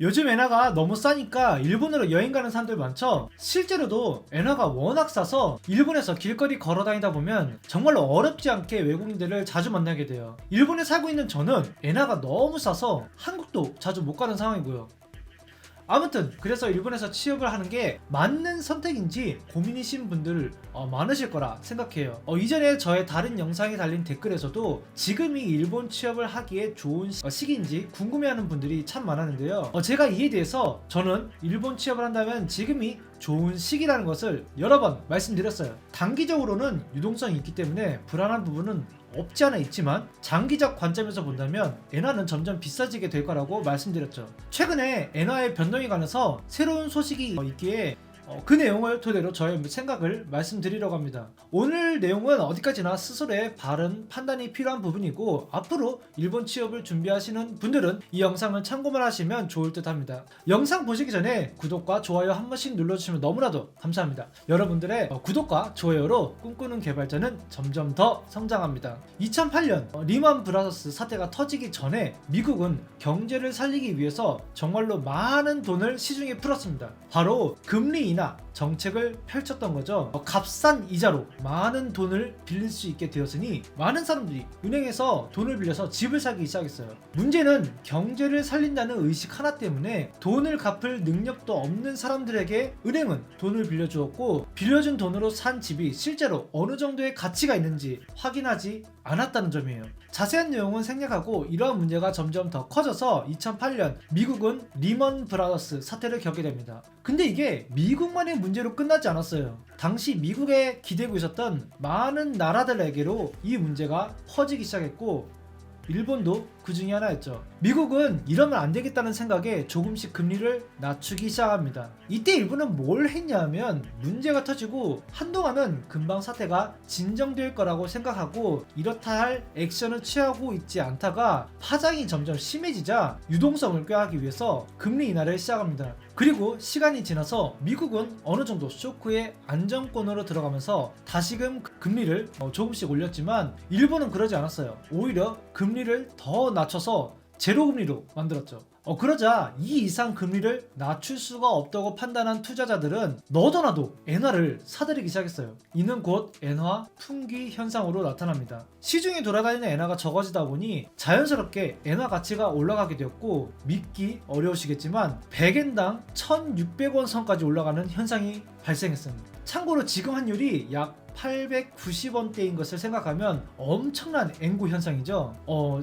요즘 엔화가 너무 싸니까 일본으로 여행 가는 사람들 많죠? 실제로도 엔화가 워낙 싸서 일본에서 길거리 걸어 다니다 보면 정말로 어렵지 않게 외국인들을 자주 만나게 돼요. 일본에 살고 있는 저는 엔화가 너무 싸서 한국도 자주 못 가는 상황이고요. 아무튼 그래서 일본에서 취업을 하는 게 맞는 선택인지 고민이신 분들 많으실 거라 생각해요. 이전에 저의 다른 영상에 달린 댓글에서도 지금이 일본 취업을 하기에 좋은 시기인지 궁금해하는 분들이 참 많았는데요. 제가 이에 대해서 저는 일본 취업을 한다면 지금이 좋은 시기라는 것을 여러 번 말씀드렸어요. 단기적으로는 유동성이 있기 때문에 불안한 부분은 없지 않아 있지만 장기적 관점에서 본다면 엔화는 점점 비싸지게 될 거라고 말씀드렸죠. 최근에 엔화의 변동에 관해서 새로운 소식이 있기에 그 내용을 토대로 저의 생각을 말씀드리려고 합니다. 오늘 내용은 어디까지나 스스로의 바른 판단이 필요한 부분이고 앞으로 일본 취업을 준비하시는 분들은 이 영상을 참고만 하시면 좋을 듯 합니다. 영상 보시기 전에 구독과 좋아요 한 번씩 눌러주시면 너무나도 감사합니다. 여러분들의 구독과 좋아요로 꿈꾸는 개발자는 점점 더 성장합니다. 2008년 리먼 브라더스 사태가 터지기 전에 미국은 경제를 살리기 위해서 정말로 많은 돈을 시중에 풀었습니다. 바로 금리 인하 정책을 펼쳤던 거죠. 값싼 이자로 많은 돈을 빌릴 수 있게 되었으니 많은 사람들이 은행에서 돈을 빌려서 집을 사기 시작했어요. 문제는 경제를 살린다는 의식 하나 때문에 돈을 갚을 능력도 없는 사람들에게 은행은 돈을 빌려주었고 빌려준 돈으로 산 집이 실제로 어느 정도의 가치가 있는지 확인하지 않았다는 점이에요. 자세한 내용은 생략하고 이러한 문제가 점점 더 커져서 2008년 미국은 리먼 브라더스 사태를 겪게 됩니다. 근데 이게 미국만의 문제로 끝나지 않았어요. 당시 미국에 기대고 있었던 많은 나라들에게로 이 문제가 퍼지기 시작했고 일본도 그 중에 하나였죠. 미국은 이러면 안 되겠다는 생각에 조금씩 금리를 낮추기 시작합니다. 이때 일본은 뭘 했냐면 문제가 터지고 한동안은 금방 사태가 진정될 거라고 생각하고 이렇다 할 액션을 취하고 있지 않다가 파장이 점점 심해지자 유동성을 꾀하기 위해서 금리 인하를 시작합니다. 그리고 시간이 지나서 미국은 어느 정도 쇼크의 안정권으로 들어가면서 다시금 금리를 조금씩 올렸지만 일본은 그러지 않았어요. 오히려 금리를 더 낮춰서 제로금리로 만들었죠. 그러자 이 이상 금리를 낮출 수가 없다고 판단한 투자자들은 너도나도 엔화를 사들이기 시작했어요. 이는 곧 엔화 풍기 현상으로 나타납니다. 시중에 돌아다니는 엔화가 적어지다 보니 자연스럽게 엔화 가치가 올라가게 되었고 믿기 어려우시겠지만 100엔당 1600원 선까지 올라가는 현상이 발생했습니다. 참고로 지금 환율이 약 890원대인 것을 생각하면 엄청난 앵구 현상이죠.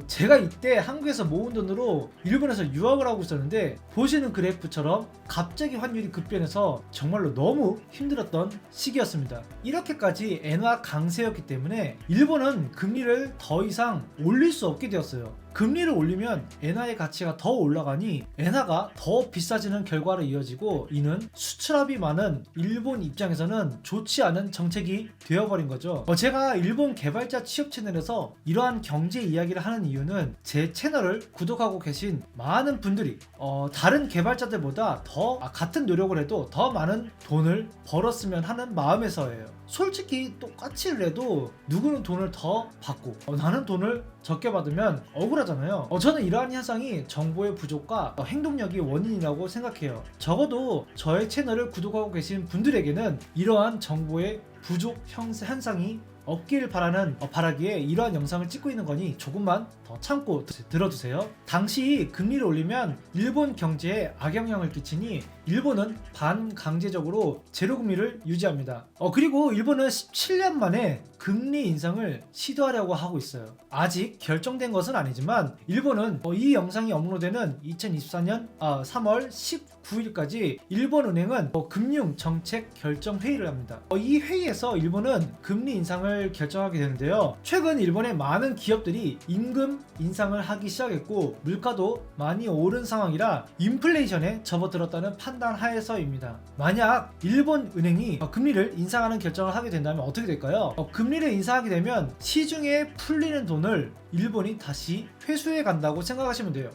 제가 이때 한국에서 모은 돈으로 일본에서 유학을 하고 있었는데 보시는 그래프처럼 갑자기 환율이 급변해서 정말로 너무 힘들었던 시기였습니다. 이렇게까지 엔화 강세였기 때문에 일본은 금리를 더 이상 올릴 수 없게 되었어요. 금리를 올리면 엔화의 가치가 더 올라가니 엔화가 더 비싸지는 결과로 이어지고 이는 수출압이 많은 일본 입장에서는 좋지 않은 정책이 되어버린 거죠. 제가 일본 개발자 취업 채널에서 이러한 경제 이야기를 하는 이유는 제 채널을 구독하고 계신 많은 분들이 다른 개발자들보다 더 같은 노력을 해도 더 많은 돈을 벌었으면 하는 마음에서예요. 솔직히 똑같이 일해도 누구는 돈을 더 받고 나는 돈을 적게 받으면 억울하잖아요. 저는 이러한 현상이 정보의 부족과 행동력이 원인이라고 생각해요. 적어도 저의 채널을 구독하고 계신 분들에게는 이러한 정보의 부족 현상이 없기를 바라기에 이러한 영상을 찍고 있는 거니 조금만 더 참고 들어주세요. 당시 금리를 올리면 일본 경제에 악영향을 끼치니 일본은 반강제적으로 제로금리를 유지합니다. 그리고 일본은 17년 만에 금리 인상을 시도하려고 하고 있어요. 아직 결정된 것은 아니지만 일본은 이 영상이 업로드되는 2024년 3월 19일까지 일본은행은 금융정책결정회의를 합니다. 이 회의에서 일본은 금리 인상을 결정하게 되는데요. 최근 일본의 많은 기업들이 임금 인상을 하기 시작했고 물가도 많이 오른 상황이라 인플레이션에 접어들었다는 판단 하에서입니다. 만약 일본 은행이 금리를 인상하는 결정을 하게 된다면 어떻게 될까요? 금리를 인상하게 되면 시중에 풀리는 돈을 일본이 다시 회수해 간다고 생각하시면 돼요.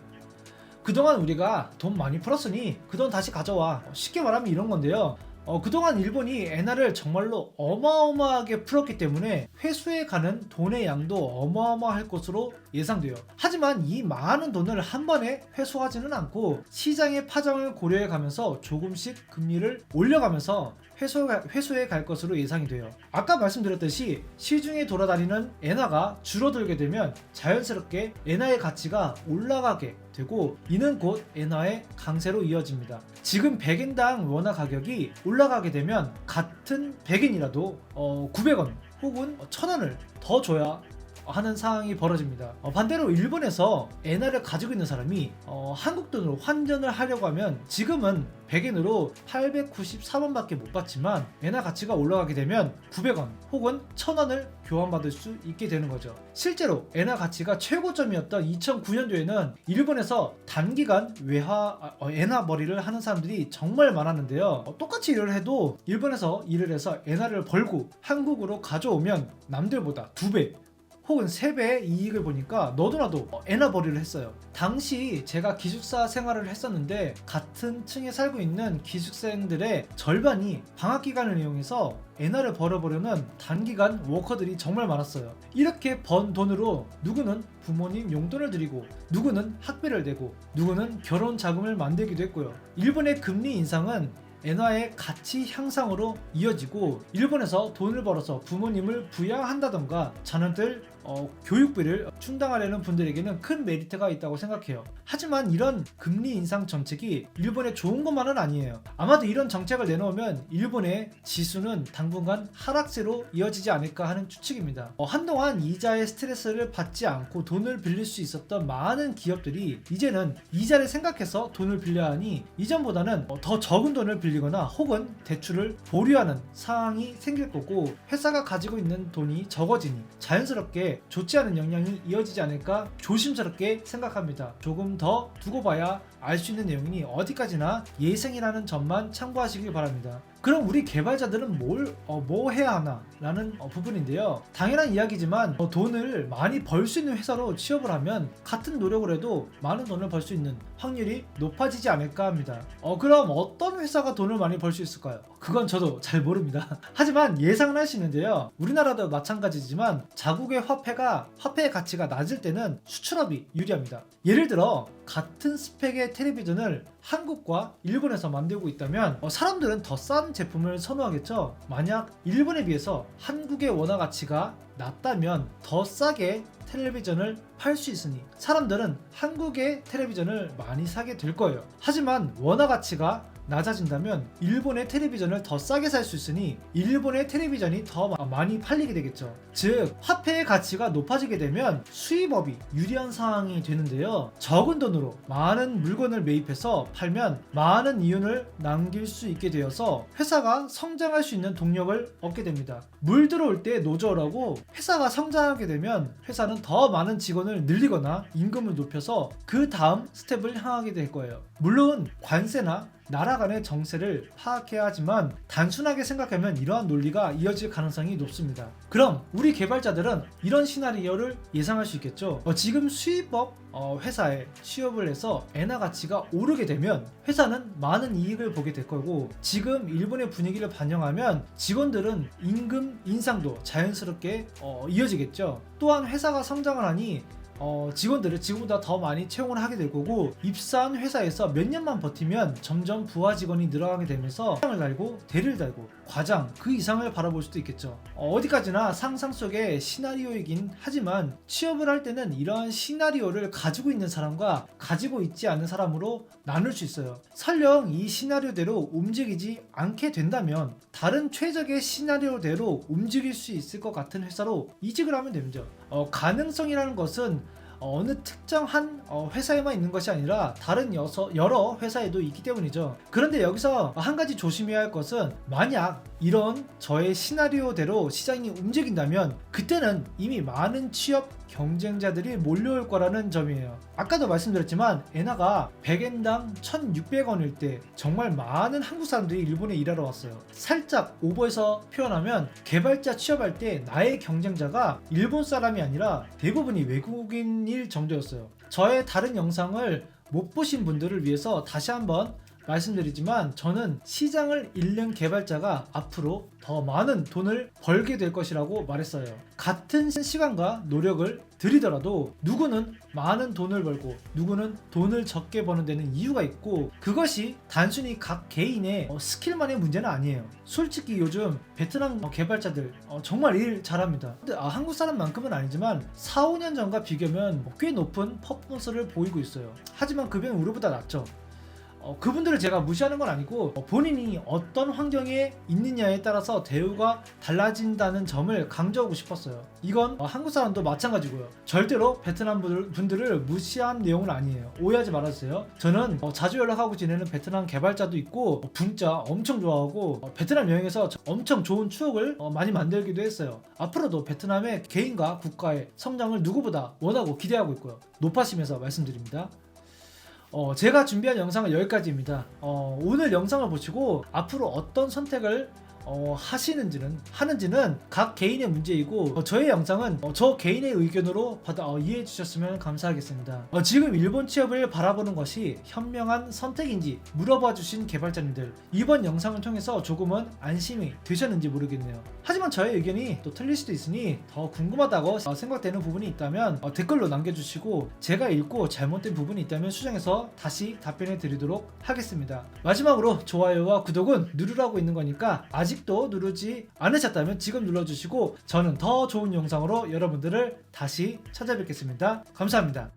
그동안 우리가 돈 많이 풀었으니 그 돈 다시 가져와. 쉽게 말하면 이런 건데요. 그동안 일본이 엔화를 정말로 어마어마하게 풀었기 때문에 회수해 가는 돈의 양도 어마어마할 것으로 예상돼요. 하지만 이 많은 돈을 한 번에 회수하지는 않고 시장의 파장을 고려해 가면서 조금씩 금리를 올려가면서 회수해 갈 것으로 예상이 돼요. 아까 말씀드렸듯이 시중에 돌아다니는 엔화가 줄어들게 되면 자연스럽게 엔화의 가치가 올라가게 되고, 이는 곧 엔화의 강세로 이어집니다. 지금 100엔당 원화 가격이 올라가게 되면 같은 100엔이라도 900원 혹은 1000원을 더 줘야 하는 상황이 벌어집니다. 반대로 일본에서 엔화를 가지고 있는 사람이 한국 돈으로 환전을 하려고 하면 지금은 100엔으로 894원밖에 못 받지만 엔화 가치가 올라가게 되면 900원 혹은 1000원을 교환받을 수 있게 되는 거죠. 실제로 엔화 가치가 최고점이었던 2009년도에는 일본에서 단기간 엔화 머리를 하는 사람들이 정말 많았는데요. 똑같이 일을 해도 일본에서 일을 해서 엔화를 벌고 한국으로 가져오면 남들보다 2배 혹은 3배의 이익을 보니까 너도나도 엔화 벌이를 했어요. 당시 제가 기숙사 생활을 했었는데 같은 층에 살고 있는 기숙생들의 절반이 방학 기간을 이용해서 엔화를 벌어보려는 단기간 워커들이 정말 많았어요. 이렇게 번 돈으로 누구는 부모님 용돈을 드리고, 누구는 학비를 내고, 누구는 결혼 자금을 만들기도 했고요. 일본의 금리 인상은 엔화의 가치 향상으로 이어지고, 일본에서 돈을 벌어서 부모님을 부양한다던가 자녀들 교육비를 충당하려는 분들에게는 큰 메리트가 있다고 생각해요. 하지만 이런 금리 인상 정책이 일본에 좋은 것만은 아니에요. 아마도 이런 정책을 내놓으면 일본의 지수는 당분간 하락세로 이어지지 않을까 하는 추측입니다. 한동안 이자의 스트레스를 받지 않고 돈을 빌릴 수 있었던 많은 기업들이 이제는 이자를 생각해서 돈을 빌려야 하니 이전보다는 더 적은 돈을 빌리거나 혹은 대출을 보류하는 상황이 생길 거고, 회사가 가지고 있는 돈이 적어지니 자연스럽게 좋지 않은 영향이 이어지지 않을까 조심스럽게 생각합니다. 조금 더 두고 봐야 알 수 있는 내용이니 어디까지나 예상이라는 점만 참고하시길 바랍니다. 그럼 우리 개발자들은 뭐 해야 하나 라는 부분인데요. 당연한 이야기지만 돈을 많이 벌 수 있는 회사로 취업을 하면 같은 노력을 해도 많은 돈을 벌 수 있는 확률이 높아지지 않을까 합니다. 그럼 어떤 회사가 돈을 많이 벌 수 있을까요? 그건 저도 잘 모릅니다. 하지만 예상은 할 수 있는데요. 우리나라도 마찬가지지만 자국의 화폐의 가치가 낮을 때는 수출업이 유리합니다. 예를 들어 같은 스펙의 텔레비전을 한국과 일본에서 만들고 있다면 사람들은 더 싼 제품을 선호하겠죠. 만약 일본에 비해서 한국의 원화 가치가 낮다면 더 싸게 텔레비전을 팔 수 있으니 사람들은 한국의 텔레비전을 많이 사게 될 거예요. 하지만 원화 가치가 낮아진다면 일본의 텔레비전을 더 싸게 살 수 있으니 일본의 텔레비전이 더 많이 팔리게 되겠죠. 즉 화폐의 가치가 높아지게 되면 수입업이 유리한 상황이 되는데요. 적은 돈으로 많은 물건을 매입해서 팔면 많은 이윤을 남길 수 있게 되어서 회사가 성장할 수 있는 동력을 얻게 됩니다. 물 들어올 때 노저라고, 회사가 성장하게 되면 회사는 더 많은 직원을 늘리거나 임금을 높여서 그 다음 스텝을 향하게 될 거예요. 물론 관세나 나라 간의 정세를 파악해야 하지만 단순하게 생각하면 이러한 논리가 이어질 가능성이 높습니다. 그럼 우리 개발자들은 이런 시나리오를 예상할 수 있겠죠. 지금 수입업 회사에 취업을 해서 엔화 가치가 오르게 되면 회사는 많은 이익을 보게 될 거고, 지금 일본의 분위기를 반영하면 직원들은 임금 인상도 자연스럽게 이어지겠죠. 또한 회사가 성장을 하니 직원들을 지금보다 더 많이 채용을 하게 될 거고, 입사한 회사에서 몇 년만 버티면 점점 부하 직원이 늘어나게 되면서 상을 달고 대를 달고 과장 그 이상을 바라볼 수도 있겠죠. 어디까지나 상상 속의 시나리오이긴 하지만 취업을 할 때는 이러한 시나리오를 가지고 있는 사람과 가지고 있지 않은 사람으로 나눌 수 있어요. 설령 이 시나리오대로 움직이지 않게 된다면 다른 최적의 시나리오대로 움직일 수 있을 것 같은 회사로 이직을 하면 됩니다. 가능성이라는 것은 어느 특정한 회사에만 있는 것이 아니라 다른 여러 회사에도 있기 때문이죠. 그런데 여기서 한 가지 조심해야 할 것은, 만약 이런 저의 시나리오대로 시장이 움직인다면 그때는 이미 많은 취업 경쟁자들이 몰려올 거라는 점이에요. 아까도 말씀드렸지만 엔화가 100엔당 1600원일 때 정말 많은 한국 사람들이 일본에 일하러 왔어요. 살짝 오버해서 표현하면 개발자 취업할 때 나의 경쟁자가 일본 사람이 아니라 대부분이 외국인일 정도였어요. 저의 다른 영상을 못 보신 분들을 위해서 다시 한번 말씀드리지만 저는 시장을 잃는 개발자가 앞으로 더 많은 돈을 벌게 될 것이라고 말했어요. 같은 시간과 노력을 들이더라도 누구는 많은 돈을 벌고 누구는 돈을 적게 버는 데는 이유가 있고, 그것이 단순히 각 개인의 스킬만의 문제는 아니에요. 솔직히 요즘 베트남 개발자들 정말 일 잘합니다. 근데 한국 사람만큼은 아니지만 4, 5년 전과 비교하면 꽤 높은 퍼포먼스를 보이고 있어요. 하지만 그 비용은 우리보다 낮죠. 그분들을 제가 무시하는 건 아니고 본인이 어떤 환경에 있느냐에 따라서 대우가 달라진다는 점을 강조하고 싶었어요. 이건 한국 사람도 마찬가지고요. 절대로 베트남 분들을 무시한 내용은 아니에요. 오해하지 말아주세요. 저는 자주 연락하고 지내는 베트남 개발자도 있고 분짜 엄청 좋아하고 베트남 여행에서 엄청 좋은 추억을 많이 만들기도 했어요. 앞으로도 베트남의 개인과 국가의 성장을 누구보다 원하고 기대하고 있고요. 높아심에서 말씀드립니다. 제가 준비한 영상은 여기까지입니다. 오늘 영상을 보시고 앞으로 어떤 선택을 하는지는 각 개인의 문제이고, 저의 영상은 저 개인의 의견으로 이해해 주셨으면 감사하겠습니다. 지금 일본 취업을 바라보는 것이 현명한 선택인지 물어봐 주신 개발자님들, 이번 영상을 통해서 조금은 안심이 되셨는지 모르겠네요. 하지만 저의 의견이 또 틀릴 수도 있으니 더 궁금하다고 생각되는 부분이 있다면 댓글로 남겨주시고, 제가 읽고 잘못된 부분이 있다면 수정해서 다시 답변해 드리도록 하겠습니다. 마지막으로 좋아요와 구독은 누르라고 있는 거니까 아직도 누르지 않으셨다면 지금 눌러주시고, 저는 더 좋은 영상으로 여러분들을 다시 찾아뵙겠습니다. 감사합니다.